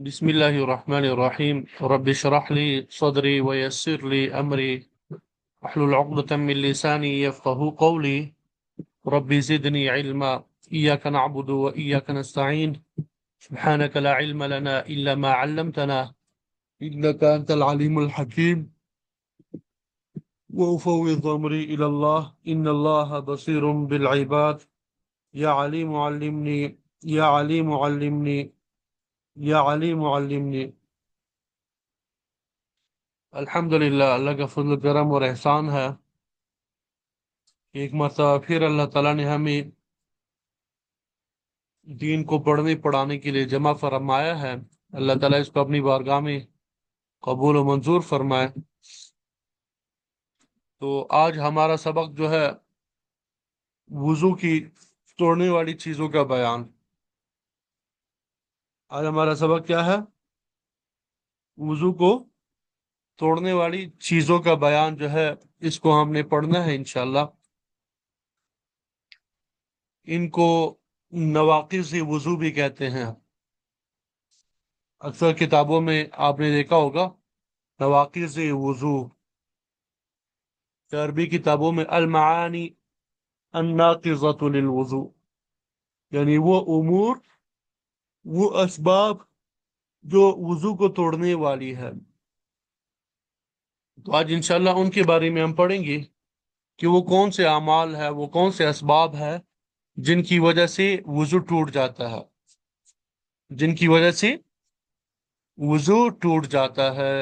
بسم الله الرحمن الرحيم رب اشرح لي صدري ويسر لي أمري واحلل عقدة من لساني يفقه قولي ربي زدني علما إياك نعبد وإياك نستعين سبحانك لا علم لنا إلا ما علمتنا إنك أنت العليم الحكيم وأفوض أمري إلى الله إن الله بصير بالعباد يا عليم علمني يا عليم علمني يا عليم علمني الحمدللہ اللہ کا فضل کرم اور احسان ہے ایک مرتبہ پھر اللہ تعالیٰ نے ہمیں دین کو پڑھنے پڑھانے کے لیے جمع فرمایا ہے۔ اللہ تعالیٰ اس کو اپنی بارگاہ میں قبول و منظور فرمائے۔ تو آج ہمارا سبق جو ہے وضو کی توڑنے والی چیزوں کا بیان۔ آج ہمارا سبق کیا ہے؟ وضو کو توڑنے والی چیزوں کا بیان جو ہے اس کو ہم نے پڑھنا ہے انشاءاللہ۔ ان کو نواقض وضو بھی کہتے ہیں۔ اکثر کتابوں میں آپ نے دیکھا ہوگا نواقض وضو، عربی کتابوں میں المعانی الناقضۃ للوضو، یعنی وہ امور، وہ اسباب جو وضو کو توڑنے والی ہے۔ تو آج انشاءاللہ ان کے بارے میں ہم پڑھیں گے کہ وہ کون سے اعمال ہے، وہ کون سے اسباب ہے جن کی وجہ سے وضو ٹوٹ جاتا ہے، جن کی وجہ سے وضو ٹوٹ جاتا ہے۔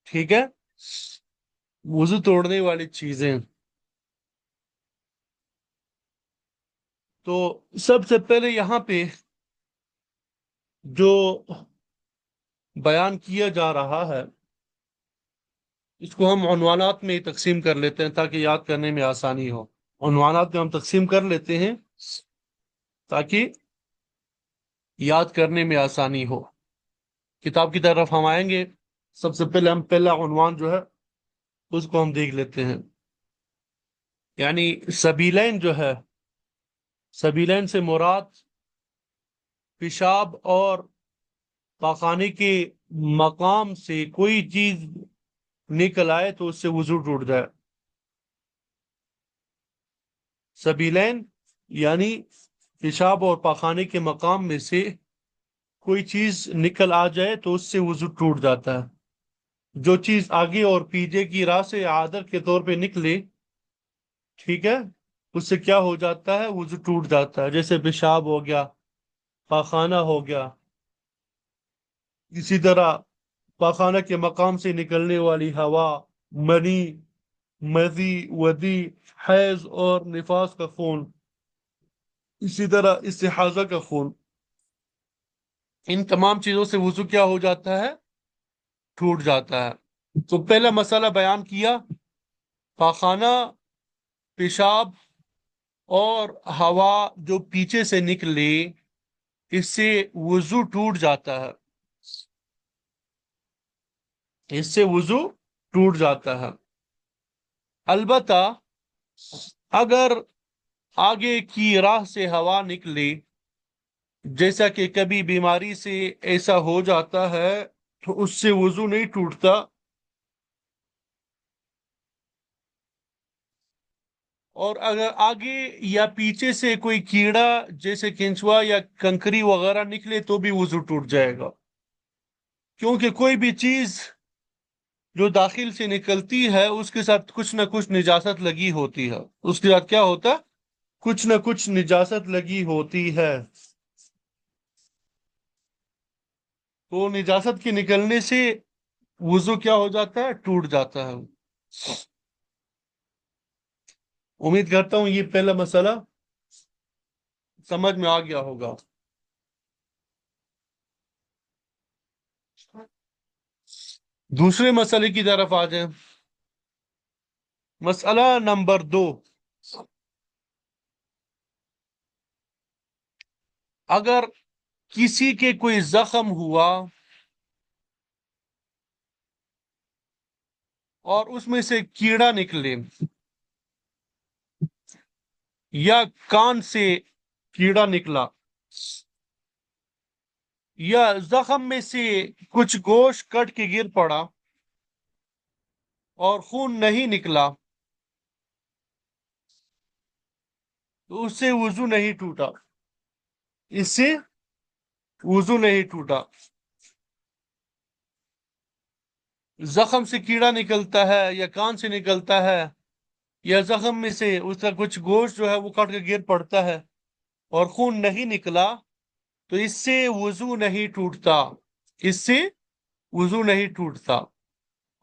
ٹھیک ہے، وضو توڑنے والی چیزیں۔ تو سب سے پہلے یہاں پہ جو بیان کیا جا رہا ہے اس کو ہم عنوانات میں تقسیم کر لیتے ہیں تاکہ یاد کرنے میں آسانی ہو۔ عنوانات میں ہم تقسیم کر لیتے ہیں تاکہ یاد کرنے میں آسانی ہو۔ کتاب کی طرف ہم آئیں گے، سب سے پہلے ہم پہلا عنوان جو ہے اس کو ہم دیکھ لیتے ہیں، یعنی سبیلین جو ہے، سبیلین سے مراد پیشاب اور پاخانے کے مقام سے کوئی چیز نکل آئے تو اس سے وضو ٹوٹ جائے۔ سبیلین یعنی پیشاب اور پاخانے کے مقام میں سے کوئی چیز نکل آ جائے تو اس سے وضو ٹوٹ جاتا ہے۔ جو چیز آگے اور پیچھے کی راہ سے عادت کے طور پہ نکلے، ٹھیک ہے، اس سے کیا ہو جاتا ہے؟ وضو ٹوٹ جاتا ہے۔ جیسے پیشاب ہو گیا، پاخانہ ہو گیا، اسی طرح پاخانہ کے مقام سے نکلنے والی ہوا، منی، مذی، ودی، حیض اور نفاس کا خون، اسی طرح استحاضہ کا خون، ان تمام چیزوں سے وضو کیا ہو جاتا ہے؟ ٹوٹ جاتا ہے۔ تو پہلا مسئلہ بیان کیا، پاخانہ، پیشاب اور ہوا جو پیچھے سے نکلے اس سے وضو ٹوٹ جاتا ہے، اس سے وضو ٹوٹ جاتا ہے۔ البتہ اگر آگے کی راہ سے ہوا نکلے، جیسا کہ کبھی بیماری سے ایسا ہو جاتا ہے تو اس سے وضو نہیں ٹوٹتا، اور اگر آگے یا پیچھے سے کوئی کیڑا جیسے کینچوا یا کنکری وغیرہ نکلے تو بھی وضو ٹوٹ جائے گا، کیونکہ کوئی بھی چیز جو داخل سے نکلتی ہے اس کے ساتھ کچھ نہ کچھ نجاست لگی ہوتی ہے، اس کے ساتھ کیا ہوتا ہے؟ کچھ نہ کچھ نجاست لگی ہوتی ہے۔ تو نجاست کے نکلنے سے وضو کیا ہو جاتا ہے؟ ٹوٹ جاتا ہے۔ امید کرتا ہوں یہ پہلا مسئلہ سمجھ میں آ گیا ہوگا۔ دوسرے مسئلے کی طرف آ جائیں۔ مسئلہ نمبر 2، اگر کسی کے کوئی زخم ہوا اور اس میں سے کیڑا نکلے یا کان سے کیڑا نکلا یا زخم میں سے کچھ گوشت کٹ کے گر پڑا اور خون نہیں نکلا تو اس سے وضو نہیں ٹوٹا، اس سے وضو نہیں ٹوٹا۔ زخم سے کیڑا نکلتا ہے یا کان سے نکلتا ہے یا زخم میں سے اس کا کچھ گوشت جو ہے وہ کٹ کے گر پڑتا ہے اور خون نہیں نکلا تو اس سے وضو نہیں ٹوٹتا، اس سے وضو نہیں ٹوٹتا۔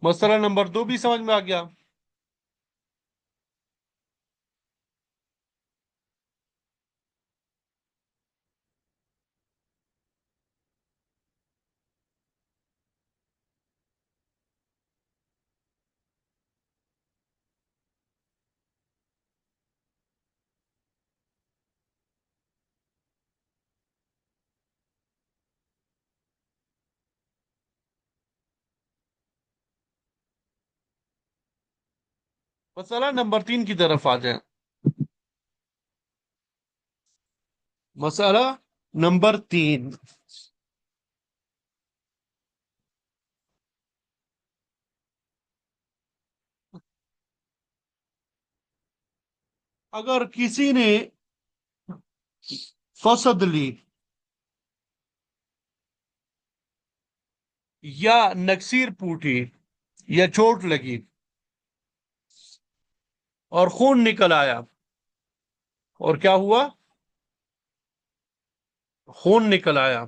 مسئلہ نمبر 2 بھی سمجھ میں آ گیا؟ مسئلہ نمبر 3 کی طرف آ جائیں۔ مسئلہ نمبر 3، اگر کسی نے فسد لی یا نکسیر پوٹی یا چوٹ لگی اور خون نکل آیا، اور کیا ہوا؟ خون نکل آیا،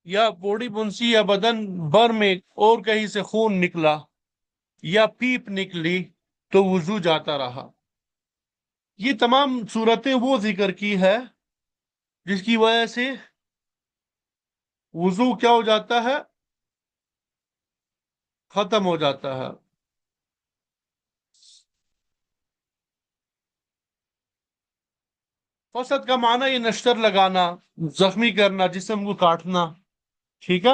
یا بوڑی بنسی یا بدن بر میں اور کہیں سے خون نکلا یا پیپ نکلی تو وضو جاتا رہا۔ یہ تمام صورتیں وہ ذکر کی ہے جس کی وجہ سے وضو کیا ہو جاتا ہے؟ ختم ہو جاتا ہے۔ فسد کا معنی یہ نشتر لگانا، زخمی کرنا، جسم کو کاٹنا، ٹھیک ہے؟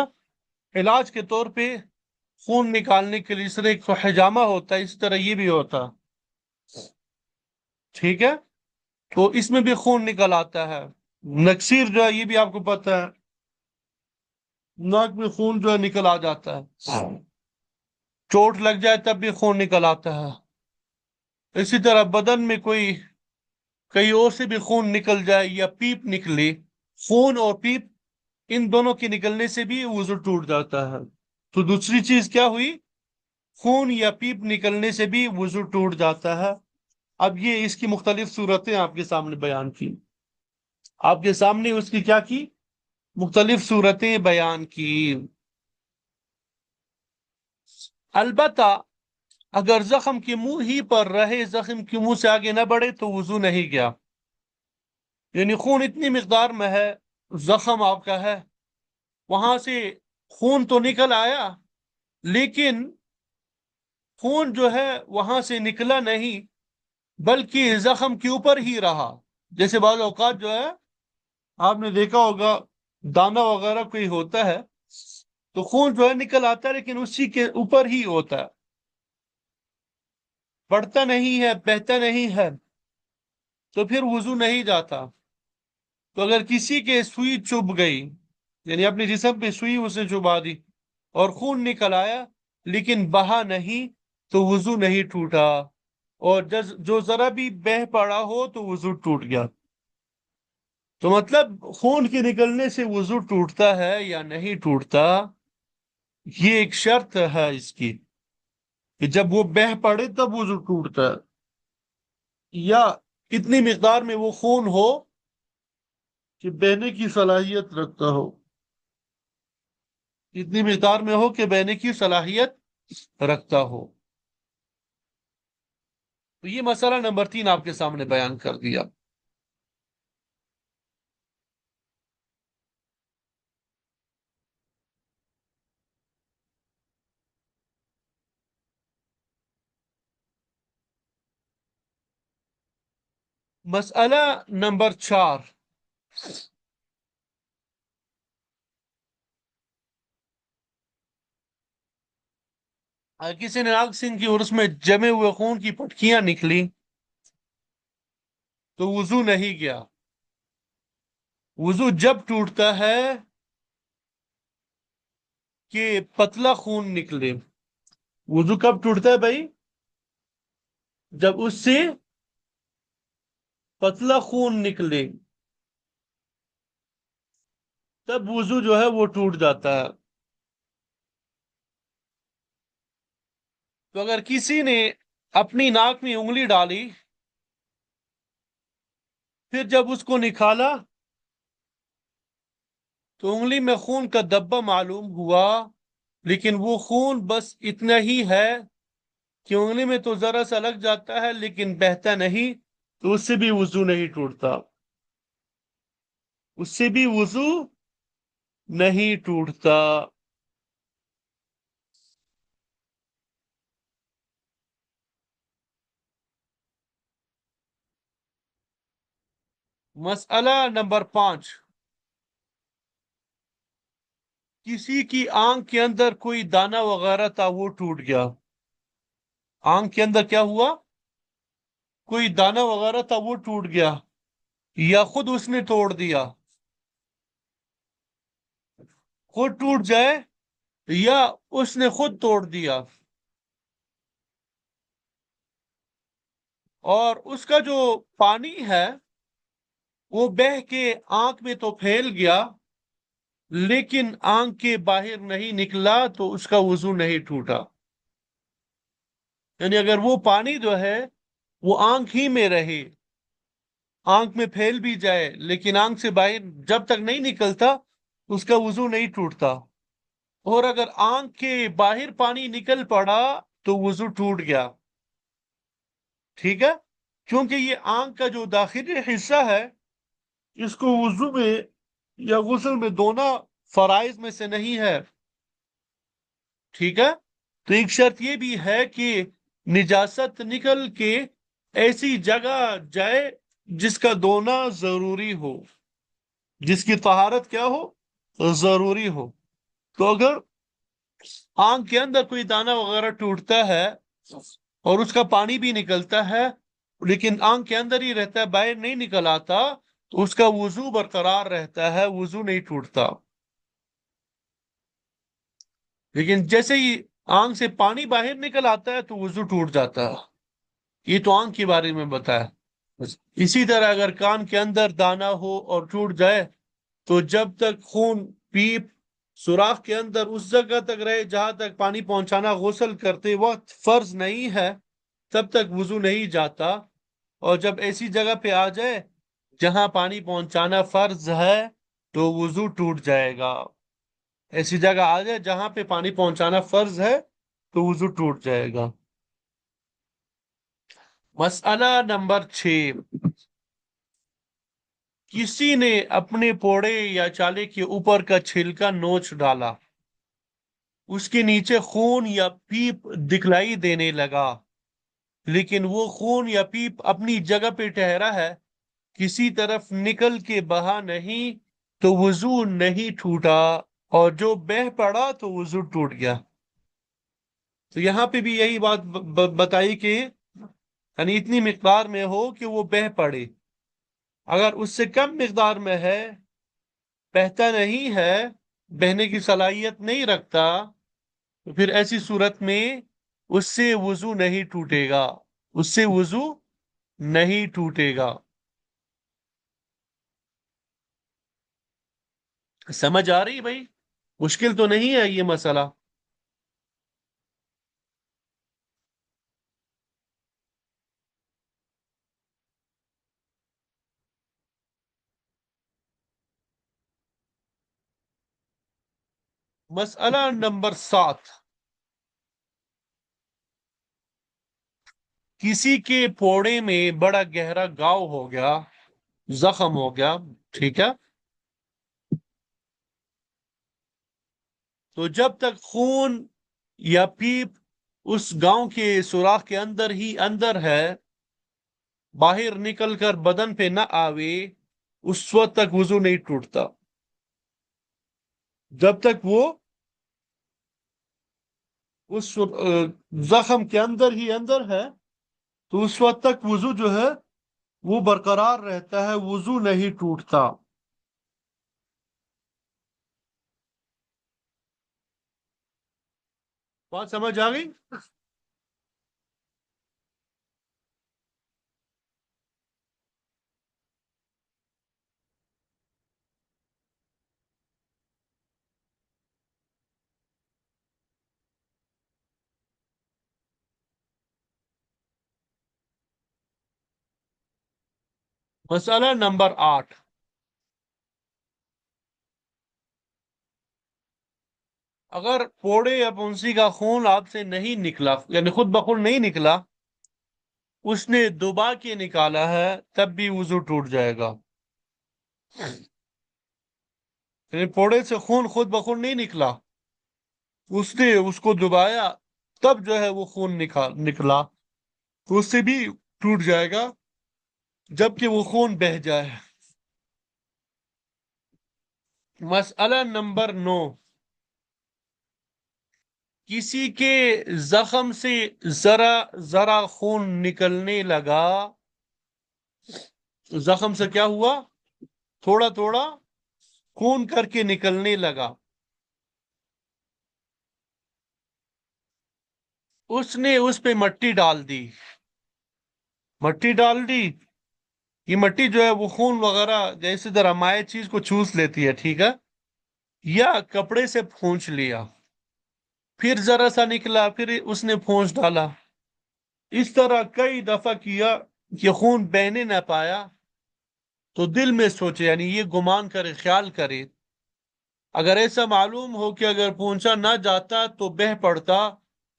علاج کے طور پہ خون نکالنے کے لیے اس طرح ایک حجامہ ہوتا ہے، اس طرح یہ بھی ہوتا، ٹھیک ہے؟ تو اس میں بھی خون نکل آتا ہے۔ نکسیر جو ہے یہ بھی آپ کو پتہ ہے، ناک میں خون جو ہے نکل آ جاتا ہے، چوٹ لگ جائے تب بھی خون نکل آتا ہے۔ اسی طرح بدن میں کوئی کہیں اور سے بھی خون نکل جائے یا پیپ نکلے، خون اور پیپ ان دونوں کے نکلنے سے بھی وضو ٹوٹ جاتا ہے۔ تو دوسری چیز کیا ہوئی؟ خون یا پیپ نکلنے سے بھی وضو ٹوٹ جاتا ہے۔ اب یہ اس کی مختلف صورتیں آپ کے سامنے بیان کی، آپ کے سامنے اس کی کیا کی؟ مختلف صورتیں بیان کی۔ البتہ اگر زخم کے منہ ہی پر رہے، زخم کے منہ سے آگے نہ بڑھے تو وضو نہیں گیا، یعنی خون اتنی مقدار میں ہے، زخم آپ کا ہے، وہاں سے خون تو نکل آیا لیکن خون جو ہے وہاں سے نکلا نہیں بلکہ زخم کے اوپر ہی رہا۔ جیسے بعض اوقات جو ہے آپ نے دیکھا ہوگا دانا وغیرہ کوئی ہوتا ہے تو خون جو ہے نکل آتا ہے لیکن اسی کے اوپر ہی ہوتا ہے، بڑھتا نہیں ہے، بہتا نہیں ہے، تو پھر وضو نہیں جاتا۔ تو اگر کسی کے سوئی چبھ گئی، یعنی اپنے جسم پہ سوئی اس نے چبھا دی اور خون نکل آیا لیکن بہا نہیں تو وضو نہیں ٹوٹا، اور جو ذرا بھی بہ پڑا ہو تو وضو ٹوٹ گیا۔ تو مطلب خون کے نکلنے سے وضو ٹوٹتا ہے یا نہیں ٹوٹتا، یہ ایک شرط ہے اس کی کہ جب وہ بہ پڑے تب وضو ٹوٹتا ہے، یا اتنی مقدار میں وہ خون ہو کہ بہنے کی صلاحیت رکھتا ہو، اتنی مقدار میں ہو کہ بہنے کی صلاحیت رکھتا ہو۔ تو یہ مسئلہ نمبر 3 آپ کے سامنے بیان کر دیا۔ مسئلہ نمبر 4، کسی نے ناگ سنگھ کی عرس میں جمے ہوئے خون کی پٹکیاں نکلی تو وضو نہیں گیا۔ وضو جب ٹوٹتا ہے کہ پتلا خون نکلے۔ وضو کب ٹوٹتا ہے بھائی؟ جب اس سے پتلا خون نکلے، تب وضو جو ہے وہ ٹوٹ جاتا ہے۔ تو اگر کسی نے اپنی ناک میں انگلی ڈالی، پھر جب اس کو نکالا تو انگلی میں خون کا دبا معلوم ہوا، لیکن وہ خون بس اتنا ہی ہے کہ انگلی میں تو ذرا سا لگ جاتا ہے لیکن بہتا نہیں، تو اس سے بھی وضو نہیں ٹوٹتا، اس سے بھی وضو نہیں ٹوٹتا۔ مسئلہ نمبر 5، کسی کی آنکھ کے اندر کوئی دانہ وغیرہ تھا، وہ ٹوٹ گیا۔ آنکھ کے اندر کیا ہوا؟ کوئی دانہ وغیرہ تھا، وہ ٹوٹ گیا، یا خود اس نے توڑ دیا۔ خود ٹوٹ جائے یا اس نے خود توڑ دیا، اور اس کا جو پانی ہے وہ بہہ کے آنکھ میں تو پھیل گیا، لیکن آنکھ کے باہر نہیں نکلا، تو اس کا وضو نہیں ٹوٹا۔ یعنی اگر وہ پانی جو ہے وہ آنکھ ہی میں رہے، آنکھ میں پھیل بھی جائے، لیکن آنکھ سے باہر جب تک نہیں نکلتا اس کا وضو نہیں ٹوٹتا، اور اگر آنکھ کے باہر پانی نکل پڑا تو وضو ٹوٹ گیا۔ ٹھیک ہے؟ کیونکہ یہ آنکھ کا جو داخلی حصہ ہے، اس کو وضو میں یا غسل میں دھونا فرائض میں سے نہیں ہے۔ ٹھیک ہے؟ تو ایک شرط یہ بھی ہے کہ نجاست نکل کے ایسی جگہ جائے جس کا دھونا ضروری ہو، جس کی طہارت کیا ہو؟ ضروری ہو۔ تو اگر آنکھ کے اندر کوئی دانہ وغیرہ ٹوٹتا ہے اور اس کا پانی بھی نکلتا ہے، لیکن آنکھ کے اندر ہی رہتا ہے، باہر نہیں نکل آتا، تو اس کا وضو برقرار رہتا ہے، وضو نہیں ٹوٹتا۔ لیکن جیسے ہی آنکھ سے پانی باہر نکل آتا ہے تو وضو ٹوٹ جاتا ہے۔ یہ تو آنکھ کے بارے میں بتایا۔ اسی طرح اگر کان کے اندر دانہ ہو اور ٹوٹ جائے، تو جب تک خون پیپ سوراخ کے اندر اس جگہ تک رہے جہاں تک پانی پہنچانا غسل کرتے وقت فرض نہیں ہے، تب تک وضو نہیں جاتا، اور جب ایسی جگہ پہ آ جائے جہاں پانی پہنچانا فرض ہے تو وضو ٹوٹ جائے گا۔ ایسی جگہ آ جائے جہاں پہ پانی پہنچانا فرض ہے تو وضو ٹوٹ جائے گا۔ مسئلہ نمبر 6، کسی نے اپنے پوڑے یا چالے کے اوپر کا چھلکا نوچ ڈالا، اس کے نیچے خون یا پیپ دکھلائی دینے لگا، لیکن وہ خون یا پیپ اپنی جگہ پہ ٹھہرا ہے، کسی طرف نکل کے بہا نہیں، تو وضو نہیں ٹوٹا، اور جو بہہ پڑا تو وضو ٹوٹ گیا۔ تو یہاں پہ بھی یہی بات بتائی کہ یعنی اتنی مقدار میں ہو کہ وہ بہہ پڑے۔ اگر اس سے کم مقدار میں ہے، بہتا نہیں ہے، بہنے کی صلاحیت نہیں رکھتا، تو پھر ایسی صورت میں اس سے وضو نہیں ٹوٹے گا، اس سے وضو نہیں ٹوٹے گا۔ سمجھ آ رہی بھائی؟ مشکل تو نہیں ہے یہ مسئلہ؟ مسئلہ نمبر 7، کسی کے پوڑے میں بڑا گہرا گاؤ ہو گیا، زخم ہو گیا، ٹھیک ہے؟ تو جب تک خون یا پیپ اس گاؤں کے سوراخ کے اندر ہی اندر ہے، باہر نکل کر بدن پہ نہ آوے، اس وقت تک وضو نہیں ٹوٹتا۔ جب تک وہ اس زخم کے اندر ہی اندر ہے، تو اس وقت تک وضو جو ہے وہ برقرار رہتا ہے، وضو نہیں ٹوٹتا۔ بات سمجھ آ گئی؟ مسئلہ نمبر 8، اگر پوڑے یا پنسی کا خون آپ سے نہیں نکلا، یعنی خود بخود نہیں نکلا، اس نے دبا کے نکالا ہے، تب بھی وضو ٹوٹ جائے گا۔ یعنی پوڑے سے خون خود بخود نہیں نکلا، اس نے اس کو دبایا، تب جو ہے وہ خون نکلا، تو اس سے بھی ٹوٹ جائے گا، جبکہ وہ خون بہہ جائے۔ مسئلہ نمبر 9، کسی کے زخم سے ذرا ذرا خون نکلنے لگا، زخم سے کیا ہوا؟ تھوڑا تھوڑا خون کر کے نکلنے لگا، اس نے اس پہ مٹی ڈال دی، مٹی ڈال دی، یہ مٹی جو ہے وہ خون وغیرہ جیسے ذرا مائع چیز کو چوس لیتی ہے، ٹھیک ہے، یا کپڑے سے پھونچ لیا، پھر ذرا سا نکلا، پھر اس نے پھونچ ڈالا، اس طرح کئی دفعہ کیا کہ خون بہنے نہ پایا، تو دل میں سوچے، یعنی یہ گمان کرے، خیال کرے، اگر ایسا معلوم ہو کہ اگر پہنچا نہ جاتا تو بہہ پڑتا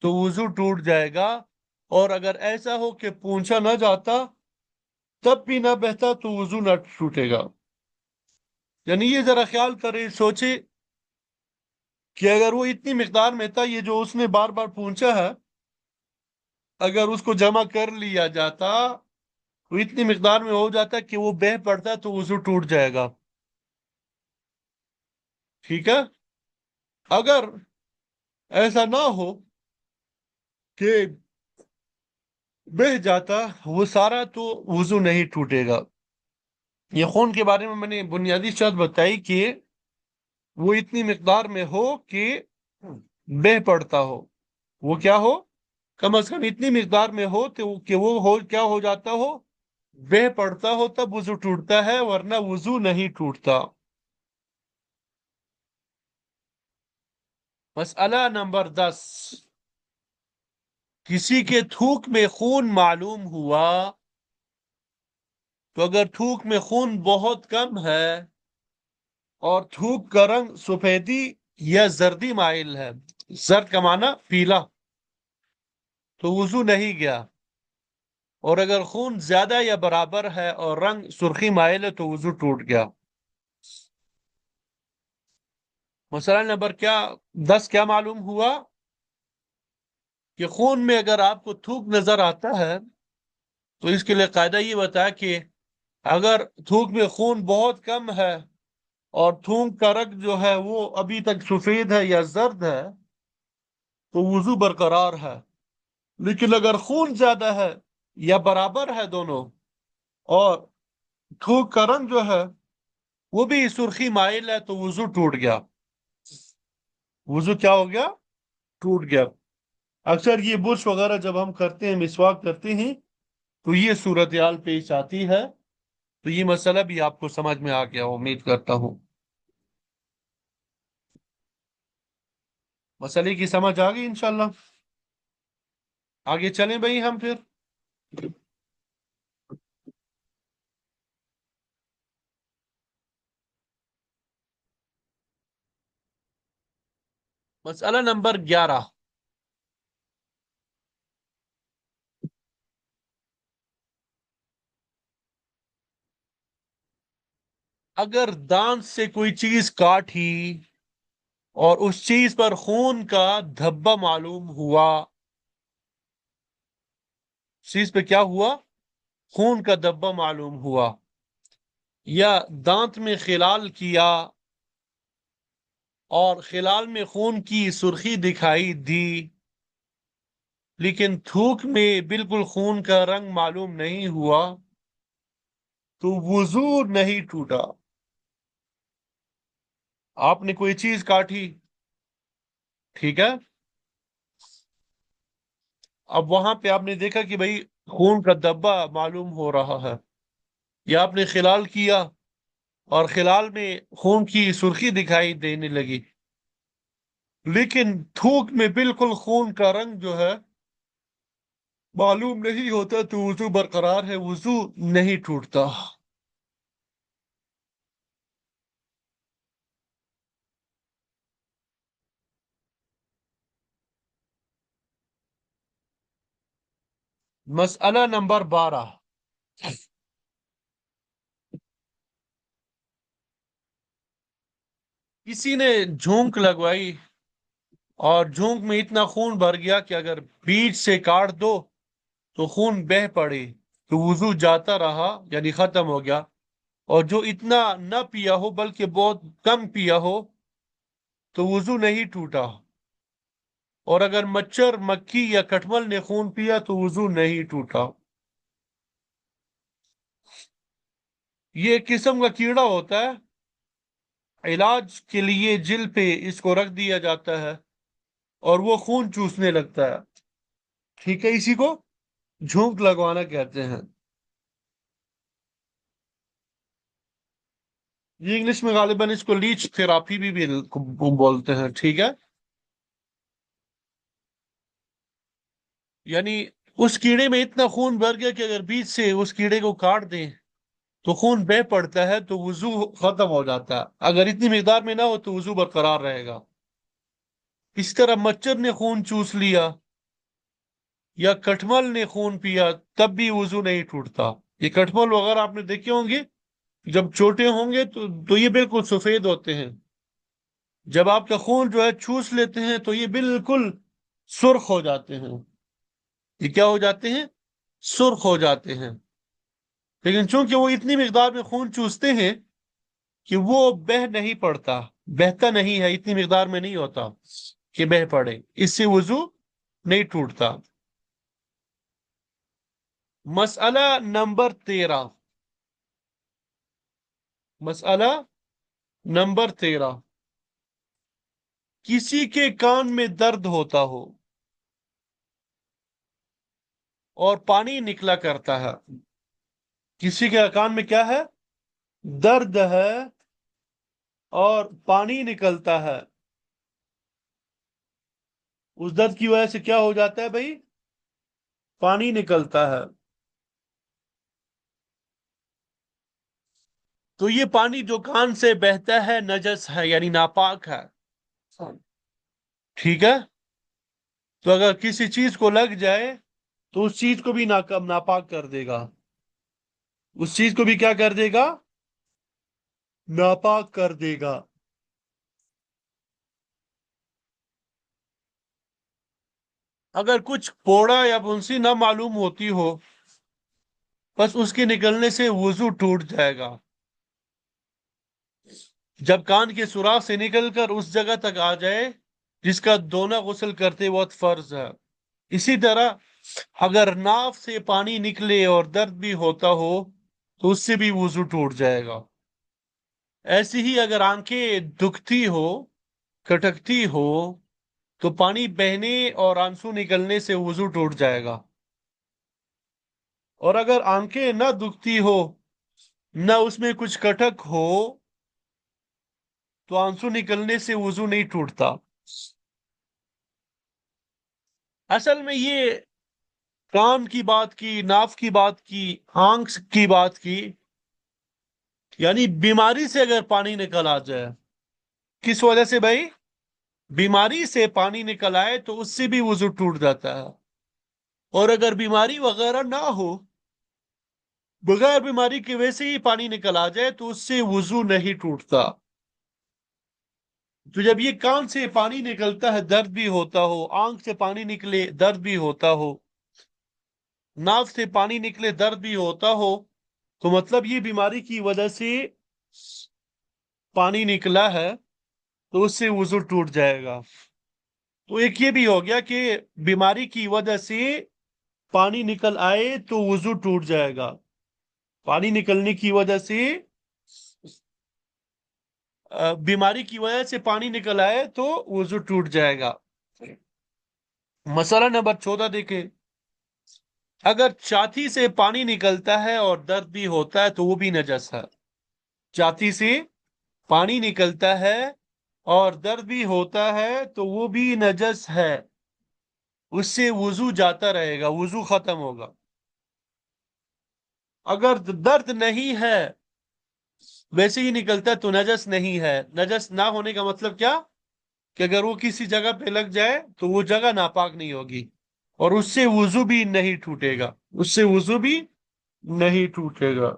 تو وضو ٹوٹ جائے گا، اور اگر ایسا ہو کہ پہنچا نہ جاتا تب بھی نہ بہتا تو وضو نہ ٹوٹے گا۔ یعنی یہ ذرا خیال کرے، سوچے کہ اگر وہ اتنی مقدار میں تھا، یہ جو اس نے بار بار پہنچا ہے، اگر اس کو جمع کر لیا جاتا تو اتنی مقدار میں ہو جاتا کہ وہ بہہ پڑتا تو وضو ٹوٹ جائے گا، ٹھیک ہے۔ اگر ایسا نہ ہو کہ بہہ جاتا وہ سارا، تو وضو نہیں ٹوٹے گا۔ یہ خون کے بارے میں نے بنیادی شرط بتائی کہ وہ اتنی مقدار میں ہو کہ بہہ پڑتا ہو، وہ کیا ہو؟ کم از کم اتنی مقدار میں ہو کہ وہ ہو کیا ہو جاتا ہو؟ بہہ پڑتا ہو، تب وضو ٹوٹتا ہے، ورنہ وضو نہیں ٹوٹتا۔ مسئلہ نمبر 10، کسی کے تھوک میں خون معلوم ہوا، تو اگر تھوک میں خون بہت کم ہے اور تھوک کا رنگ سفیدی یا زردی مائل ہے، زرد کا معنی پیلا، تو وضو نہیں گیا، اور اگر خون زیادہ یا برابر ہے اور رنگ سرخی مائل ہے تو وضو ٹوٹ گیا۔ مسئلہ نمبر 10 کیا معلوم ہوا؟ کہ خون میں اگر آپ کو تھوک نظر آتا ہے تو اس کے لیے قاعدہ یہ بتایا کہ اگر تھوک میں خون بہت کم ہے اور تھوک کا رنگ جو ہے وہ ابھی تک سفید ہے یا زرد ہے تو وضو برقرار ہے، لیکن اگر خون زیادہ ہے یا برابر ہے دونوں، اور تھوک کا رنگ جو ہے وہ بھی سرخی مائل ہے، تو وضو ٹوٹ گیا، وضو کیا ہو گیا؟ ٹوٹ گیا۔ اکثر یہ برش وغیرہ جب ہم کرتے ہیں، مسواک کرتے ہیں، تو یہ صورتحال پیش آتی ہے، تو یہ مسئلہ بھی آپ کو سمجھ میں آ گیا، امید کرتا ہوں مسئلے کی سمجھ آ گئی انشاءاللہ۔ آگے چلیں بھائی ہم پھر۔ مسئلہ نمبر 11، اگر دانت سے کوئی چیز کاٹی اور اس چیز پر خون کا دھبا معلوم ہوا، چیز پہ کیا ہوا؟ خون کا دھبا معلوم ہوا، یا دانت میں خلال کیا اور خلال میں خون کی سرخی دکھائی دی، لیکن تھوک میں بالکل خون کا رنگ معلوم نہیں ہوا، تو وضو نہیں ٹوٹا. آپ نے کوئی چیز کاٹی، ٹھیک ہے، اب وہاں پہ آپ نے دیکھا کہ بھائی خون کا دھبا معلوم ہو رہا ہے، یا آپ نے خلال کیا اور خلال میں خون کی سرخی دکھائی دینے لگی، لیکن تھوک میں بالکل خون کا رنگ جو ہے معلوم نہیں ہوتا، تو وضو برقرار ہے، وضو نہیں ٹوٹتا. مسئلہ نمبر 12. کسی نے جھونک لگوائی اور جھونک میں اتنا خون بھر گیا کہ اگر بیچ سے کاٹ دو تو خون بہہ پڑے، تو وضو جاتا رہا یعنی ختم ہو گیا. اور جو اتنا نہ پیا ہو بلکہ بہت کم پیا ہو تو وضو نہیں ٹوٹا. اور اگر مچھر، مکھی یا کٹمل نے خون پیا تو وضو نہیں ٹوٹا. یہ ایک قسم کا کیڑا ہوتا ہے، علاج کے لیے جل پہ اس کو رکھ دیا جاتا ہے اور وہ خون چوسنے لگتا ہے، ٹھیک ہے، اسی کو جھونک لگوانا کہتے ہیں. یہ انگلش میں غالباً اس کو لیچ تھراپی بھی بولتے ہیں، ٹھیک ہے. یعنی اس کیڑے میں اتنا خون بھر گیا کہ اگر بیچ سے اس کیڑے کو کاٹ دیں تو خون بہ پڑتا ہے، تو وضو ختم ہو جاتا ہے. اگر اتنی مقدار میں نہ ہو تو وضو برقرار رہے گا. اس طرح مچھر نے خون چوس لیا یا کٹمل نے خون پیا تب بھی وضو نہیں ٹوٹتا. یہ کٹمل وغیرہ آپ نے دیکھے ہوں گے، جب چھوٹے ہوں گے تو یہ بالکل سفید ہوتے ہیں، جب آپ کا خون جو ہے چوس لیتے ہیں تو یہ بالکل سرخ ہو جاتے ہیں. یہ کیا ہو جاتے ہیں؟ سرخ ہو جاتے ہیں. لیکن چونکہ وہ اتنی مقدار میں خون چوستے ہیں کہ وہ بہ نہیں پڑتا، بہتا نہیں ہے، اتنی مقدار میں نہیں ہوتا کہ بہ پڑے، اس سے وضو نہیں ٹوٹتا. مسئلہ نمبر 13. مسئلہ نمبر 13. کسی کے کان میں درد ہوتا ہو اور پانی نکلا کرتا ہے. کسی کے کان میں کیا ہے؟ درد ہے اور پانی نکلتا ہے. اس درد کی وجہ سے کیا ہو جاتا ہے بھائی؟ پانی نکلتا ہے. تو یہ پانی جو کان سے بہتا ہے نجس ہے، یعنی ناپاک ہے، ٹھیک ہے. تو اگر کسی چیز کو لگ جائے تو اس چیز کو بھی ناپاک کر دے گا، اس چیز کو بھی کیا کر دے گا؟ ناپاک کر دے گا. اگر کچھ پوڑا یا بنسی نہ معلوم ہوتی ہو، بس اس کے نکلنے سے وضو ٹوٹ جائے گا. جب کان کے سوراخ سے نکل کر اس جگہ تک آ جائے جس کا دونا غسل کرتے وقت فرض ہے. اسی طرح اگر ناف سے پانی نکلے اور درد بھی ہوتا ہو تو اس سے بھی وضو ٹوٹ جائے گا. ایسی ہی اگر آنکھیں دکھتی ہو، کھٹکتی ہو، تو پانی بہنے اور آنسو نکلنے سے وضو ٹوٹ جائے گا. اور اگر آنکھیں نہ دکھتی ہو، نہ اس میں کچھ کٹک ہو، تو آنسو نکلنے سے وضو نہیں ٹوٹتا. اصل میں یہ کان کی بات کی، ناف کی بات کی، آنکھ کی بات کی، یعنی بیماری سے اگر پانی نکل آ جائے، کس وجہ سے بھائی؟ بیماری سے پانی نکل آئے تو اس سے بھی وضو ٹوٹ جاتا ہے. اور اگر بیماری وغیرہ نہ ہو، بغیر بیماری کی وجہ سے ہی پانی نکل آ جائے تو اس سے وضو نہیں ٹوٹتا. تو جب یہ کان سے پانی نکلتا ہے درد بھی ہوتا ہو، آنکھ سے پانی نکلے درد بھی ہوتا ہو، ناف سے پانی نکلے درد بھی ہوتا ہو، تو مطلب یہ بیماری کی وجہ سے پانی نکلا ہے، تو اس سے وضو ٹوٹ جائے گا. تو ایک یہ بھی ہو گیا کہ بیماری کی وجہ سے پانی نکل آئے تو وضو ٹوٹ جائے گا. پانی نکلنے کی وجہ سے بیماری کی وجہ سے پانی نکل آئے تو وضو ٹوٹ جائے گا۔ مسئلہ نمبر 14 دیکھیں، اگر چھاتی سے پانی نکلتا ہے اور درد بھی ہوتا ہے تو وہ بھی نجس ہے۔ چھاتی سے پانی نکلتا ہے اور درد بھی ہوتا ہے تو وہ بھی نجس ہے، اس سے وضو جاتا رہے گا، وضو ختم ہوگا۔ اگر درد نہیں ہے، ویسے ہی نکلتا ہے تو نجس نہیں ہے۔ نجس نہ ہونے کا مطلب کیا؟ کہ اگر وہ کسی جگہ پہ لگ جائے تو وہ جگہ ناپاک نہیں ہوگی اور اس سے وضو بھی نہیں ٹوٹے گا، اس سے وضو بھی نہیں ٹوٹے گا۔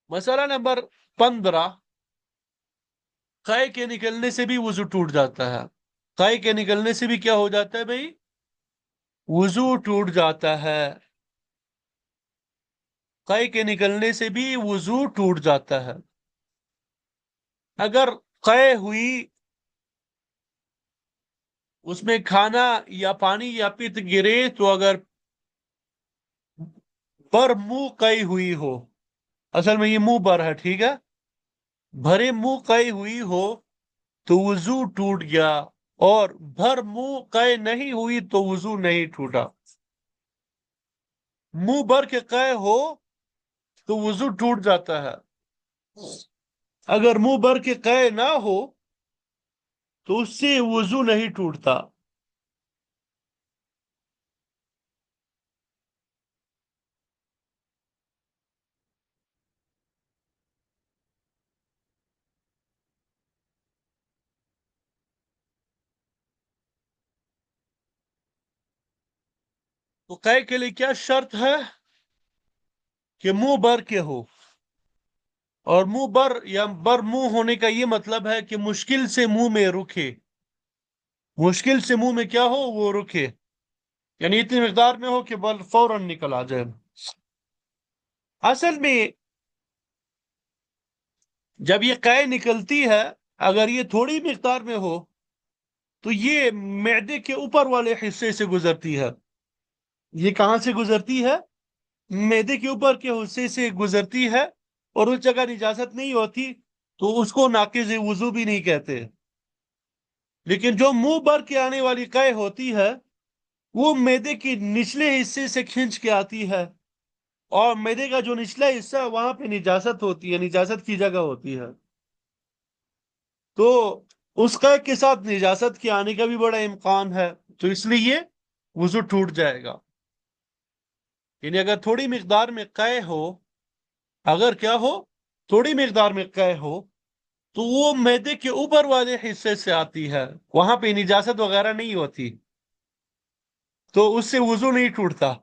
مسئلہ نمبر 15، قے کے نکلنے سے بھی وضو ٹوٹ جاتا ہے۔ قے کے نکلنے سے بھی کیا ہو جاتا ہے بھائی؟ وضو ٹوٹ جاتا ہے۔ قے کے نکلنے سے بھی وضو ٹوٹ جاتا ہے۔ اگر قے ہوئی، اس میں کھانا یا پانی یا پت گرے تو اگر پر منہ قے ہوئی ہو، اصل میں یہ منہ بر ہے، ٹھیک ہے، بھرے منہ قے ہوئی ہو تو وضو ٹوٹ گیا، اور بھر منہ قے نہیں ہوئی تو وضو نہیں ٹوٹا۔ منہ بھر کے قے ہو تو وضو ٹوٹ جاتا ہے۔ اگر منہ بھر کے قے نہ ہو تو اس سے وضو نہیں ٹوٹتا۔ تو قے کے لیے کیا شرط ہے؟ کہ منہ بھر کے ہو، اور منہ بر یا بر منہ ہونے کا یہ مطلب ہے کہ مشکل سے منہ میں رکھے، مشکل سے منہ میں کیا ہو وہ رکھے، یعنی اتنی مقدار میں ہو کہ بل فوراً نکل آ جائے۔ اصل میں جب یہ قے نکلتی ہے، اگر یہ تھوڑی مقدار میں ہو تو یہ معدے کے اوپر والے حصے سے گزرتی ہے۔ یہ کہاں سے گزرتی ہے؟ معدے کے اوپر کے حصے سے گزرتی ہے، اور اس جگہ نجاست نہیں ہوتی تو اس کو ناقض وضو بھی نہیں کہتے۔ لیکن جو منہ بھر کے آنے والی قے ہوتی ہے وہ معدے کے نچلے حصے سے کھینچ کے آتی ہے، اور معدے کا جو نچلا حصہ وہاں پہ نجاست ہوتی ہے، نجاست کی جگہ ہوتی ہے، تو اس قے کے ساتھ نجاست کے آنے کا بھی بڑا امکان ہے، تو اس لیے وضو ٹوٹ جائے گا۔ یعنی اگر تھوڑی مقدار میں قے ہو، اگر کیا ہو، تھوڑی مقدار میں قے ہو تو وہ معدے کے اوپر والے حصے سے آتی ہے، وہاں پہ نجاست وغیرہ نہیں ہوتی، تو اس سے وضو نہیں ٹوٹتا۔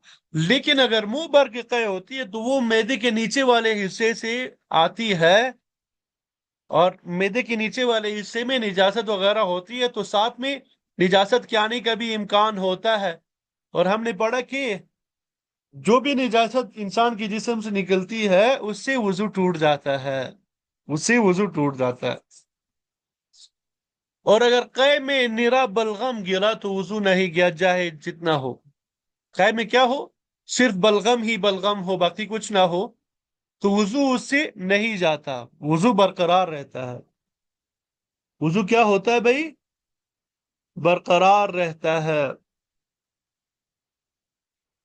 لیکن اگر منہ بھر کے قے ہوتی ہے تو وہ معدے کے نیچے والے حصے سے آتی ہے، اور معدے کے نیچے والے حصے میں نجاست وغیرہ ہوتی ہے تو ساتھ میں نجاست کے آنے کا بھی امکان ہوتا ہے۔ اور ہم نے پڑھا کہ جو بھی نجاست انسان کے جسم سے نکلتی ہے اس سے وضو ٹوٹ جاتا ہے، اس سے وضو ٹوٹ جاتا ہے۔ اور اگر قے میں نرا بلغم گرا تو وضو نہیں گیا، چاہے جتنا ہو۔ قے میں کیا ہو؟ صرف بلغم ہی بلغم ہو، باقی کچھ نہ ہو، تو وضو اس سے نہیں جاتا، وضو برقرار رہتا ہے۔ وضو کیا ہوتا ہے بھائی؟ برقرار رہتا ہے،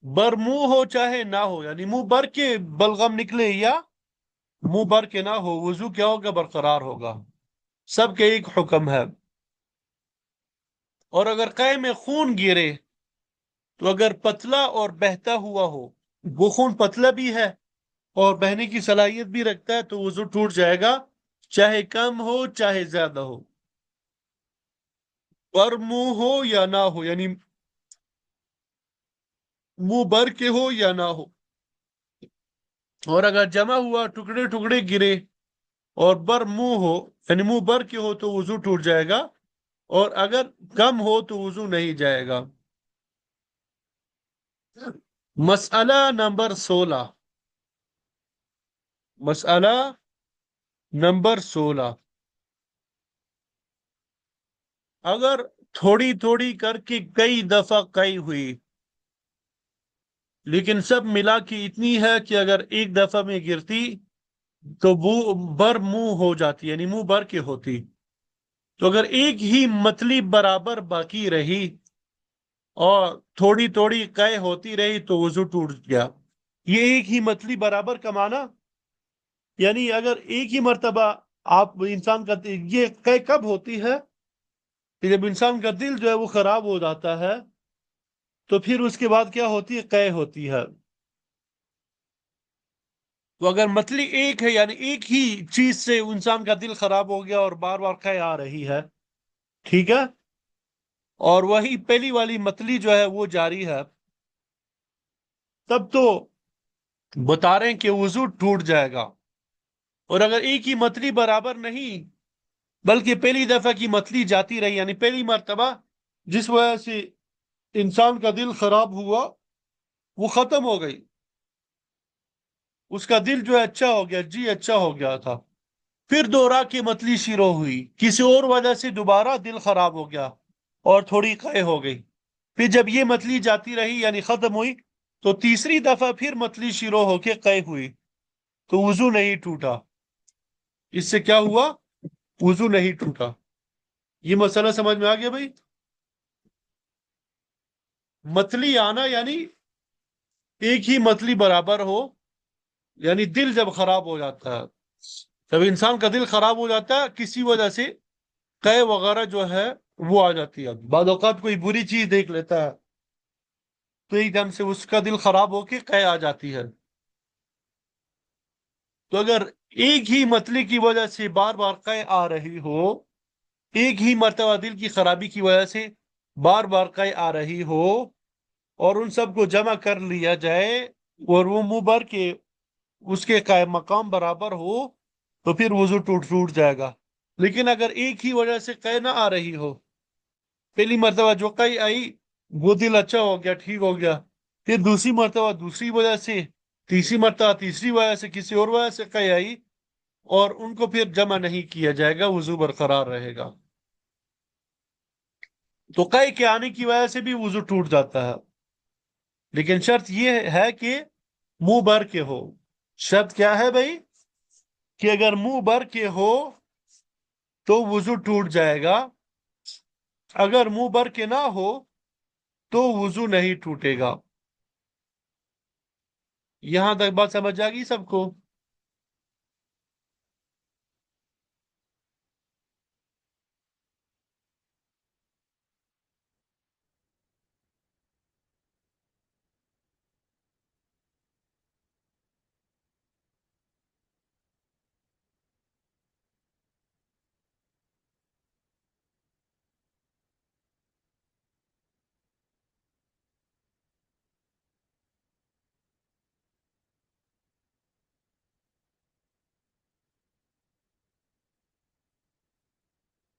بر منہ ہو چاہے نہ ہو، یعنی منہ بر کے بلغم نکلے یا منہ بر کے نہ ہو، وضو کیا ہوگا؟ برقرار ہوگا۔ سب کے ایک حکم ہے۔ اور اگر قے میں خون گرے تو اگر پتلا اور بہتا ہوا ہو، وہ خون پتلا بھی ہے اور بہنے کی صلاحیت بھی رکھتا ہے تو وضو ٹوٹ جائے گا، چاہے کم ہو چاہے زیادہ ہو، پر منہ ہو یا نہ ہو، یعنی منہ بر کے ہو یا نہ ہو۔ اور اگر جمع ہوا ٹکڑے ٹکڑے گرے اور بر منہ ہو، یعنی منہ بر کے ہو تو وضو ٹوٹ جائے گا، اور اگر کم ہو تو وضو نہیں جائے گا۔ مسئلہ نمبر 16، مسئلہ نمبر 16، اگر تھوڑی تھوڑی کر کے کئی دفعہ قے ہوئی، لیکن سب ملا کے اتنی ہے کہ اگر ایک دفعہ میں گرتی تو وہ بر منہ ہو جاتی، یعنی منہ بر کے ہوتی. تو اگر ایک ہی متلی برابر باقی رہی اور تھوڑی تھوڑی قے ہوتی رہی تو وضو ٹوٹ گیا. یہ ایک ہی متلی برابر کا معنی، یعنی اگر ایک ہی مرتبہ آپ انسان کا یہ قے کب ہوتی ہے کہ جب انسان کا دل جو ہے وہ خراب ہو جاتا ہے، تو پھر اس کے بعد کیا ہوتی ہے؟ قے ہوتی ہے. تو اگر متلی ایک ہے، یعنی ایک ہی چیز سے انسان کا دل خراب ہو گیا اور بار بار قے آ رہی ہے، ٹھیک ہے، اور وہی پہلی والی متلی جو ہے وہ جاری ہے، تب تو بتا رہے ہیں کہ وضو ٹوٹ جائے گا. اور اگر ایک ہی متلی برابر نہیں بلکہ پہلی دفعہ کی متلی جاتی رہی، یعنی پہلی مرتبہ جس وجہ سے انسان کا دل خراب ہوا وہ ختم ہو گئی، اس کا دل جو ہے اچھا ہو گیا، جی اچھا ہو گیا تھا، پھر دوہرا کی متلی شروع ہوئی، کسی اور وجہ سے دوبارہ دل خراب ہو گیا اور تھوڑی قے ہو گئی، پھر جب یہ متلی جاتی رہی یعنی ختم ہوئی تو تیسری دفعہ پھر متلی شروع ہو کے قے ہوئی تو وضو نہیں ٹوٹا. اس سے کیا ہوا؟ وضو نہیں ٹوٹا. یہ مسئلہ سمجھ میں آ گیا بھائی؟ متلی آنا یعنی ایک ہی متلی برابر ہو، یعنی دل جب خراب ہو جاتا ہے، جب انسان کا دل خراب ہو جاتا ہے کسی وجہ سے قے وغیرہ جو ہے وہ آ جاتی ہے. بعض اوقات کوئی بری چیز دیکھ لیتا ہے تو ایک دم سے اس کا دل خراب ہو کے قے آ جاتی ہے. تو اگر ایک ہی متلی کی وجہ سے بار بار قے آ رہی ہو، ایک ہی مرتبہ دل کی خرابی کی وجہ سے بار بار قے آ رہی ہو، اور ان سب کو جمع کر لیا جائے اور وہ منہ بھر کے اس کے قائم مقام برابر ہو تو پھر وضو ٹوٹ جائے گا. لیکن اگر ایک ہی وجہ سے قے نہ آ رہی ہو، پہلی مرتبہ جو قے آئی وہ دل اچھا ہو گیا، ٹھیک ہو گیا، پھر دوسری مرتبہ دوسری وجہ سے، تیسری مرتبہ تیسری وجہ سے، کسی اور وجہ سے قے آئی، اور ان کو پھر جمع نہیں کیا جائے گا، وضو برقرار رہے گا. تو قے کے آنے کی وجہ سے بھی وضو ٹوٹ جاتا ہے، لیکن شرط یہ ہے کہ منہ بھر کے ہو. شرط کیا ہے بھائی؟ کہ اگر منہ بھر کے ہو تو وضو ٹوٹ جائے گا، اگر منہ بھر کے نہ ہو تو وضو نہیں ٹوٹے گا. یہاں تک بات سمجھ آ گئی سب کو؟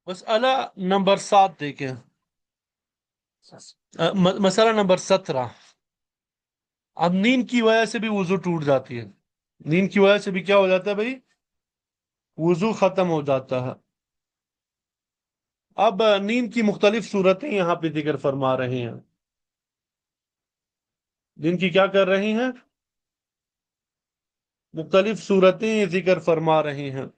مسئلہ نمبر 7 دیکھیں. مسئلہ نمبر 17. اب نیند کی وجہ سے بھی وضو ٹوٹ جاتی ہے. نیند کی وجہ سے بھی کیا ہو جاتا ہے بھائی؟ وضو ختم ہو جاتا ہے. اب نیند کی مختلف صورتیں یہاں پہ ذکر فرما رہے ہیں. نیند کی کیا کر رہے ہیں؟ مختلف صورتیں ذکر فرما رہے ہیں.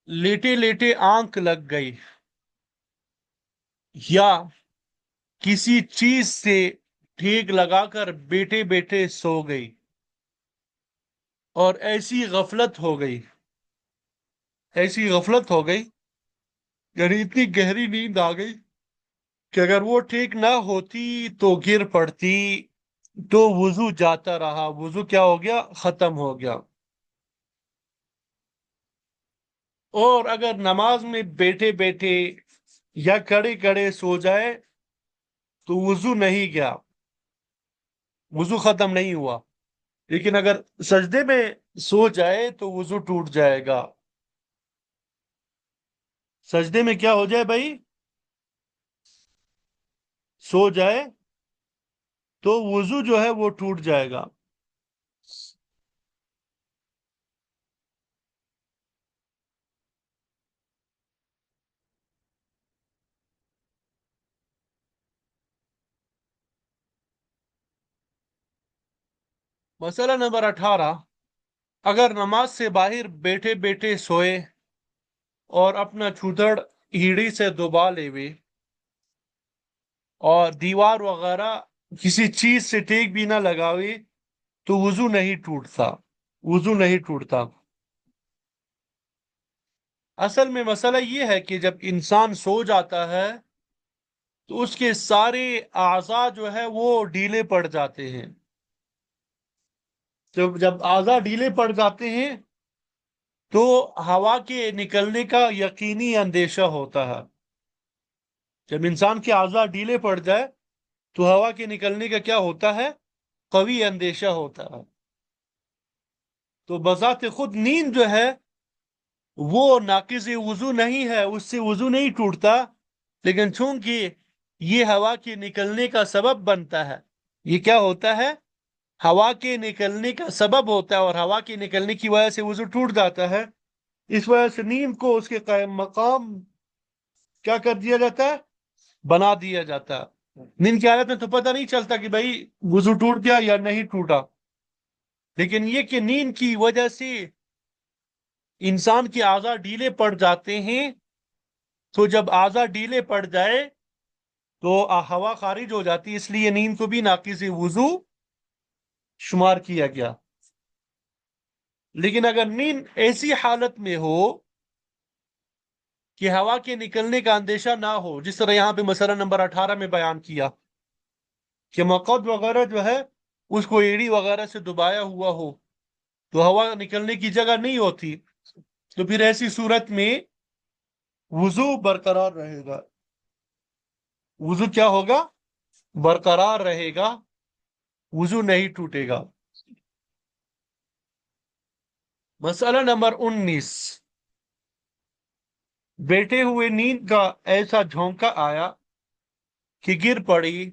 لیٹے لیٹے آنکھ لگ گئی، یا کسی چیز سے ٹھیک لگا کر بیٹھے بیٹھے سو گئی، اور ایسی غفلت ہو گئی، ایسی غفلت ہو گئی یعنی اتنی گہری نیند آ گئی کہ اگر وہ ٹھیک نہ ہوتی تو گر پڑتی تو وضو جاتا رہا، وضو کیا ہو گیا؟ ختم ہو گیا. اور اگر نماز میں بیٹھے بیٹھے یا کھڑے کھڑے سو جائے تو وضو نہیں گیا، وضو ختم نہیں ہوا. لیکن اگر سجدے میں سو جائے تو وضو ٹوٹ جائے گا. سجدے میں کیا ہو جائے بھائی؟ سو جائے تو وضو جو ہے وہ ٹوٹ جائے گا. مسئلہ نمبر 18، اگر نماز سے باہر بیٹھے بیٹھے سوئے اور اپنا چھودڑ ہیڑی سے دبا لے وے اور دیوار وغیرہ کسی چیز سے ٹیک بھی نہ لگاوے تو وضو نہیں ٹوٹتا، وضو نہیں ٹوٹتا۔ اصل میں مسئلہ یہ ہے کہ جب انسان سو جاتا ہے تو اس کے سارے اعضاء جو ہے وہ ڈھیلے پڑ جاتے ہیں۔ جب اعضاء ڈھیلے پڑ جاتے ہیں تو ہوا کے نکلنے کا یقینی اندیشہ ہوتا ہے۔ جب انسان کے اعضاء ڈھیلے پڑ جائے تو ہوا کے نکلنے کا کیا ہوتا ہے؟ قوی اندیشہ ہوتا ہے۔ تو بذات خود نیند جو ہے وہ ناقض وضو نہیں ہے، اس سے وضو نہیں ٹوٹتا، لیکن چونکہ یہ ہوا کے نکلنے کا سبب بنتا ہے، یہ کیا ہوتا ہے؟ ہوا کے نکلنے کا سبب ہوتا ہے، اور ہوا کے نکلنے کی وجہ سے وضو ٹوٹ جاتا ہے۔ اس وجہ سے نیند کو اس کے قائم مقام کیا کر دیا جاتا ہے؟ بنا دیا جاتا ہے۔ نیند کی حالت میں تو پتہ نہیں چلتا کہ بھائی وضو ٹوٹ گیا یا نہیں ٹوٹا، لیکن یہ کہ نیند کی وجہ سے انسان کے اعضاء ڈھیلے پڑ جاتے ہیں، تو جب اعضاء ڈھیلے پڑ جائے تو ہوا خارج ہو جاتی ہے، اس لیے نیند کو بھی ناقض وضو شمار کیا گیا۔ لیکن اگر نیند ایسی حالت میں ہو کہ ہوا کے نکلنے کا اندیشہ نہ ہو، جس طرح یہاں پہ مسئلہ نمبر 18 میں بیان کیا کہ مقعد وغیرہ جو ہے اس کو ایڑی وغیرہ سے دبایا ہوا ہو تو ہوا نکلنے کی جگہ نہیں ہوتی، تو پھر ایسی صورت میں وضو برقرار رہے گا۔ وضو کیا ہوگا؟ برقرار رہے گا، وضو نہیں ٹوٹے گا۔ مسئلہ نمبر 19، بیٹھے ہوئے نیند کا ایسا جھونکا آیا کہ گر پڑی،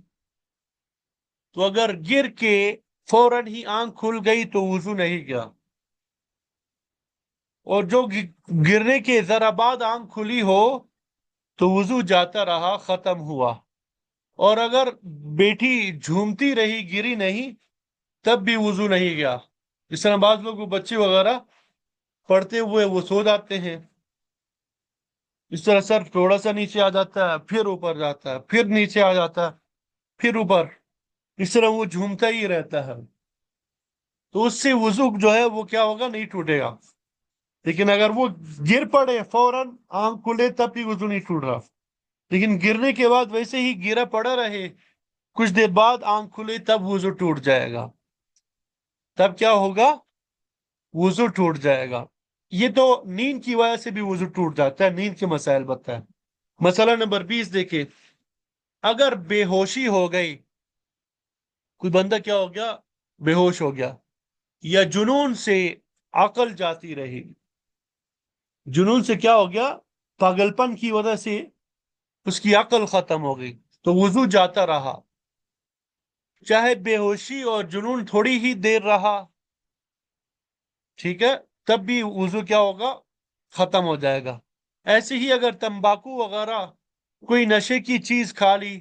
تو اگر گر کے فوراً ہی آنکھ کھل گئی تو وضو نہیں گیا، اور جو گرنے کے ذرا بعد آنکھ کھلی ہو تو وضو جاتا رہا، ختم ہوا۔ اور اگر بیٹھی جھومتی رہی، گری نہیں، تب بھی وضو نہیں گیا۔ جس طرح بعض لوگ وہ بچے وغیرہ پڑھتے ہوئے وہ سو جاتے ہیں، اس طرح سر تھوڑا سا نیچے آ جاتا ہے، پھر اوپر جاتا ہے، پھر نیچے آ جاتا ہے، پھر اوپر، اس طرح وہ جھومتا ہی رہتا ہے، تو اس سے وضو جو ہے وہ کیا ہوگا؟ نہیں ٹوٹے گا۔ لیکن اگر وہ گر پڑے فوراً آنکھ کھلے تب بھی وضو نہیں ٹوٹ رہا، لیکن گرنے کے بعد ویسے ہی گرا پڑا رہے، کچھ دیر بعد آنکھ کھلے، تب وضو ٹوٹ جائے گا۔ تب کیا ہوگا؟ وضو ٹوٹ جائے گا۔ یہ تو نیند کی وجہ سے بھی وضو ٹوٹ جاتا ہے، نیند کے مسائل بتا ہے۔ مسئلہ نمبر 20 دیکھیں، اگر بے ہوشی ہو گئی، کوئی بندہ کیا ہو گیا؟ بے ہوش ہو گیا، یا جنون سے عقل جاتی رہی، جنون سے کیا ہو گیا؟ پاگل پن کی وجہ سے اس کی عقل ختم ہو گئی، تو وضو جاتا رہا، چاہے بے ہوشی اور جنون تھوڑی ہی دیر رہا، ٹھیک ہے، تب بھی وضو کیا ہوگا؟ ختم ہو جائے گا۔ ایسے ہی اگر تمباکو وغیرہ کوئی نشے کی چیز کھا لی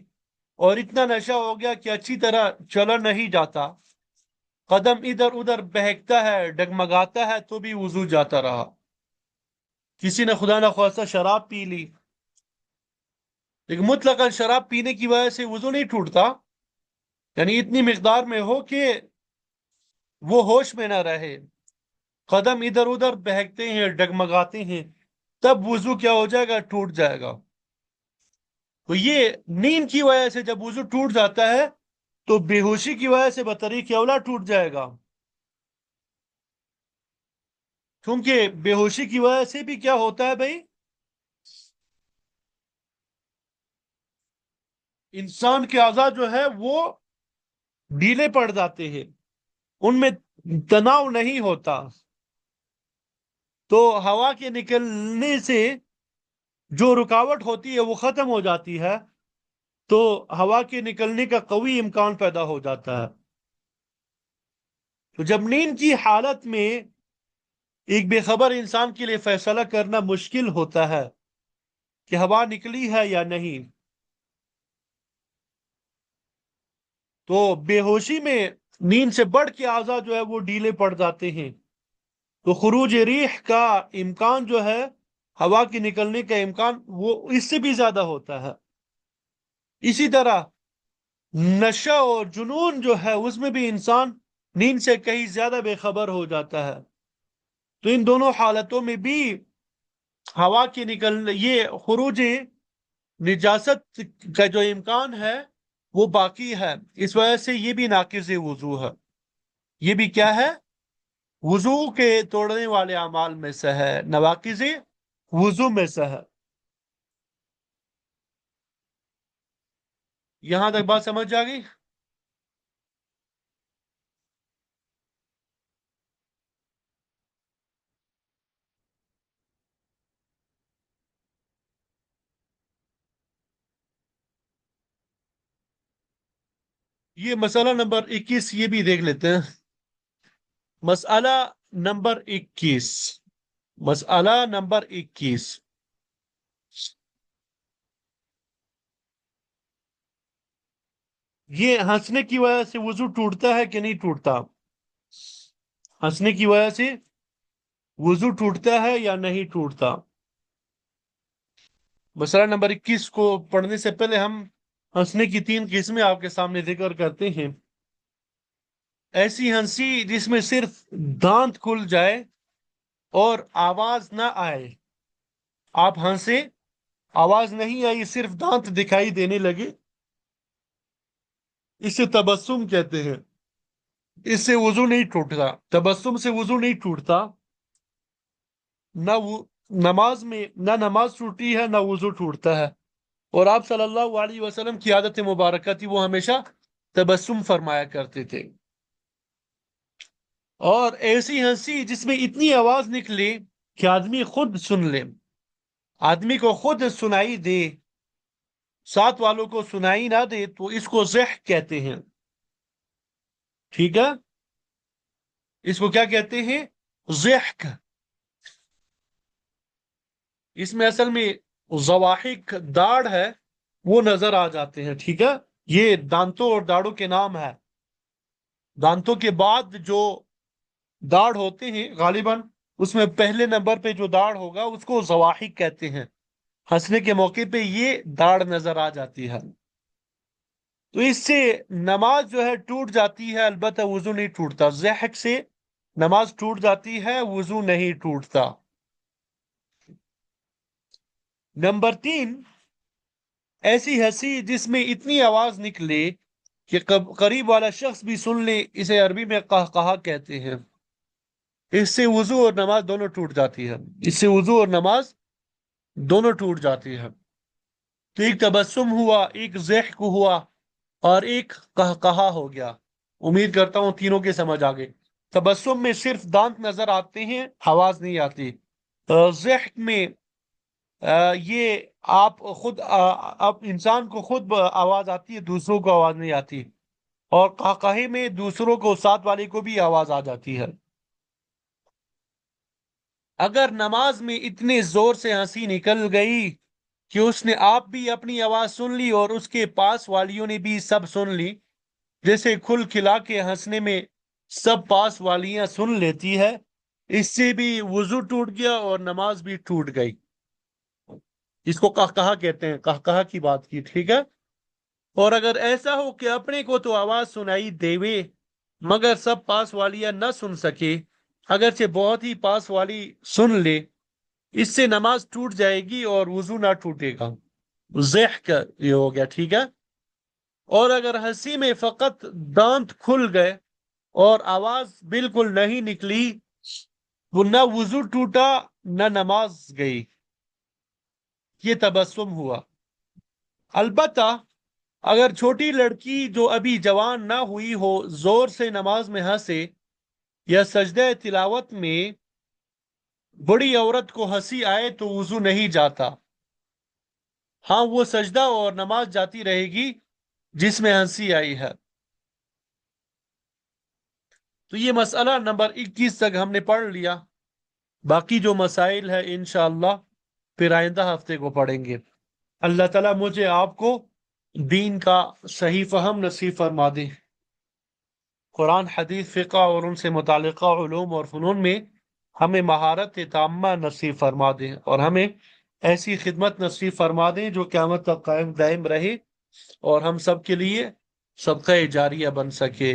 اور اتنا نشہ ہو گیا کہ اچھی طرح چلا نہیں جاتا، قدم ادھر ادھر بہکتا ہے، ڈگمگاتا ہے، تو بھی وضو جاتا رہا۔ کسی نے خدا نخواستہ شراب پی لی، لیکن مطلقاً شراب پینے کی وجہ سے وضو نہیں ٹوٹتا، یعنی اتنی مقدار میں ہو کہ وہ ہوش میں نہ رہے، قدم ادھر ادھر بہکتے ہیں، ڈگمگاتے ہیں، تب وضو کیا ہو جائے گا؟ ٹوٹ جائے گا۔ تو یہ نیند کی وجہ سے جب وضو ٹوٹ جاتا ہے تو بے ہوشی کی وجہ سے بطریق اولا ٹوٹ جائے گا، کیونکہ بے ہوشی کی وجہ سے بھی کیا ہوتا ہے بھائی؟ انسان کے اعضاء جو ہے وہ ڈھیلے پڑ جاتے ہیں، ان میں تناؤ نہیں ہوتا، تو ہوا کے نکلنے سے جو رکاوٹ ہوتی ہے وہ ختم ہو جاتی ہے، تو ہوا کے نکلنے کا قوی امکان پیدا ہو جاتا ہے۔ تو جب نیند کی حالت میں ایک بے خبر انسان کے لیے فیصلہ کرنا مشکل ہوتا ہے کہ ہوا نکلی ہے یا نہیں، تو بے ہوشی میں نیند سے بڑھ کے اعضاء جو ہے وہ ڈھیلے پڑ جاتے ہیں، تو خروج ریح کا امکان جو ہے، ہوا کے نکلنے کا امکان، وہ اس سے بھی زیادہ ہوتا ہے۔ اسی طرح نشہ اور جنون جو ہے اس میں بھی انسان نیند سے کہیں زیادہ بے خبر ہو جاتا ہے۔ تو ان دونوں حالتوں میں بھی ہوا کے نکلنے، یہ خروج نجاست کا جو امکان ہے وہ باقی ہے، اس وجہ سے یہ بھی ناقض وضو ہے۔ یہ بھی کیا ہے؟ وضو کے توڑنے والے اعمال میں سے ہے، نواقض وضو میں سے ہے۔ یہاں تک بات سمجھ آ گئی؟ یہ مسئلہ نمبر 21 یہ بھی دیکھ لیتے ہیں۔ مسئلہ نمبر 21، مسئلہ نمبر 21، یہ ہنسنے کی وجہ سے وضو ٹوٹتا ہے کہ نہیں ٹوٹتا؟ ہنسنے کی وجہ سے وضو ٹوٹتا ہے یا نہیں ٹوٹتا؟ مسئلہ نمبر 21 کو پڑھنے سے پہلے ہم ہنسنے کی 3 قسمیں آپ کے سامنے ذکر کرتے ہیں۔ ایسی ہنسی جس میں صرف دانت کھل جائے اور آواز نہ آئے، آپ ہنسے، آواز نہیں آئی، صرف دانت دکھائی دینے لگے، اسے تبسم کہتے ہیں۔ اس سے وضو نہیں ٹوٹتا، تبسم سے وضو نہیں ٹوٹتا، نہ وہ نماز میں نہ نماز ٹوٹی ہے نہ وضو ٹوٹتا ہے۔ اور آپ صلی اللہ علیہ وسلم کی عادت مبارکہ تھی، وہ ہمیشہ تبسم فرمایا کرتے تھے۔ اور ایسی ہنسی جس میں اتنی آواز نکلے کہ آدمی خود سن لے، آدمی کو خود سنائی دے، ساتھ والوں کو سنائی نہ دے، تو اس کو ضحک کہتے ہیں۔ ٹھیک ہے؟ اس کو کیا کہتے ہیں؟ ضحک۔ اس میں اصل میں ضواحک داڑھ ہے وہ نظر آ جاتے ہیں۔ ٹھیک ہے؟ یہ دانتوں اور داڑھوں کے نام ہے۔ دانتوں کے بعد جو داڑھ ہوتے ہیں غالباً، اس میں پہلے نمبر پہ جو داڑھ ہوگا اس کو ضواحک کہتے ہیں۔ ہنسنے کے موقع پہ یہ داڑھ نظر آ جاتی ہے، تو اس سے نماز جو ہے ٹوٹ جاتی ہے، البتہ وضو نہیں ٹوٹتا۔ ضحک سے نماز ٹوٹ جاتی ہے، وضو نہیں ٹوٹتا۔ نمبر 3، ایسی ہنسی جس میں اتنی آواز نکلے کہ قریب والا شخص بھی سن لے، اسے عربی میں قہقہا کہتے ہیں۔ اس سے وضو اور نماز دونوں ٹوٹ جاتی ہے، اس سے وضو اور نماز دونوں ٹوٹ جاتی ہے۔ تو ایک تبسم ہوا، ایک ضحک ہوا، اور ایک قہقہا ہو گیا۔ امید کرتا ہوں تینوں کے سمجھ آ گئے۔ تبسم میں صرف دانت نظر آتے ہیں، آواز نہیں آتی۔ ضحک میں یہ آپ خود آپ انسان کو خود آواز آتی ہے، دوسروں کو آواز نہیں آتی۔ اور قہقہے میں دوسروں کو، ساتھ والے کو بھی آواز آ جاتی ہے۔ اگر نماز میں اتنے زور سے ہنسی نکل گئی کہ اس نے آپ بھی اپنی آواز سن لی اور اس کے پاس والیوں نے بھی سب سن لی، جیسے کھل کھلا کے ہنسنے میں سب پاس والیاں سن لیتی ہے، اس سے بھی وضو ٹوٹ گیا اور نماز بھی ٹوٹ گئی۔ اس کو قہقہا کہتے ہیں، قہقہا کی بات کی۔ ٹھیک ہے؟ اور اگر ایسا ہو کہ اپنے کو تو آواز سنائی دیوے مگر سب پاس والیاں نہ سن سکے، اگرچہ بہت ہی پاس والی سن لے، اس سے نماز ٹوٹ جائے گی اور وضو نہ ٹوٹے گا۔ ضحک یہ ہو گیا۔ ٹھیک ہے؟ اور اگر ہنسی میں فقط دانت کھل گئے اور آواز بالکل نہیں نکلی، وہ نہ وضو ٹوٹا نہ نماز گئی، یہ تبسم ہوا۔ البتہ اگر چھوٹی لڑکی جو ابھی جوان نہ ہوئی ہو زور سے نماز میں ہنسے، یا سجدہ تلاوت میں بڑی عورت کو ہنسی آئے، تو وضو نہیں جاتا۔ ہاں، وہ سجدہ اور نماز جاتی رہے گی جس میں ہنسی آئی ہے۔ تو یہ مسئلہ نمبر 21 تک ہم نے پڑھ لیا۔ باقی جو مسائل ہے انشاءاللہ پھر آئندہ ہفتے کو پڑھیں گے۔ اللہ تعالیٰ مجھے آپ کو دین کا صحیح فہم نصیب فرما دے۔ قرآن حدیث فقہ اور ان سے متعلقہ علوم اور فنون میں ہمیں مہارت تامہ نصیب فرما دیں، اور ہمیں ایسی خدمت نصیب فرما دیں جو قیامت تک قائم دائم رہے اور ہم سب کے لیے صدقہ جاریہ بن سکے۔